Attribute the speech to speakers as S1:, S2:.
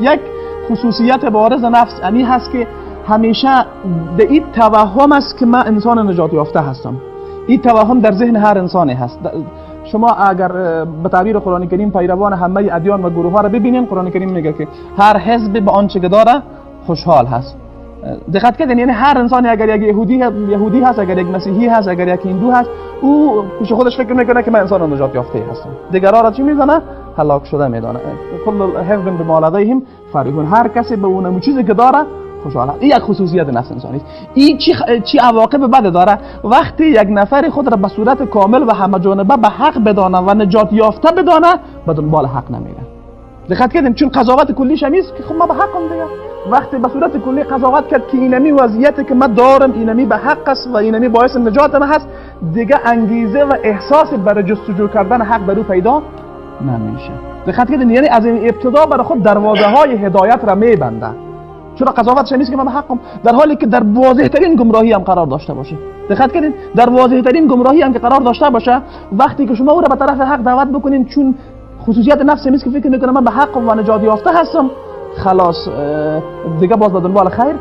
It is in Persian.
S1: یک خصوصیت بارز نفس امی هست که همیشه به این توهم است که من انسان نجات یافته هستم. این توهم در ذهن هر انسانی هست. شما اگر به تعبیر قرآن کریم پیروان همه ادیان و گروه ها را ببینین، قرآن کریم میگه که هر حزب به آنچه که داره خوشحال هست. دقت کردین؟ یعنی هر انسانی اگر یک یهودی هست، اگر یک مسیحی هست، اگر یک هندو هست، او پیش خودش فکر میکنه که من انسان نجات یافته هستم. دیگران را چی میزنه؟ هلاک شده میدانه. کل حزب بما لدیهم فرحون. هر کسی به اون چیزی که داره خوشحال است. این یک خصوصیت نفس انسانی است. این چی عواقب بد داره؟ وقتی یک نفر خود را به صورت کامل و همه جانبه به حق بدانه و نجات یافته بدانه، به دنبال حق نمیره. دقت کردیم؟ چون قضاوت کلیش همیست که خب ما به حقم دیگه. وقتی به صورت کلی قضاوت کرد که اینمی وضعیتی که من دارم اینمی به حق است و اینمی باعث نجات من هست، دیگه انگیزه و احساس برای جستجو کردن حق برو پیدا نمیشه. دقت کردین؟ یعنی از این ابتدا برای خود دروازه های هدایت را میبنده. چرا قضاوتش نیست که من به حقم، در حالی که در واضح ترین گمراهی هم قرار داشته باشه. دقت کردین؟ در واضح ترین گمراهی هم که قرار داشته باشه، وقتی که شما او را به طرف حق دعوت بکنین، چون خصوصیت نفس نیست که فکر میکنه من به حق و نجات یافته هستم، خلاص دیگه باز به دنبال خیر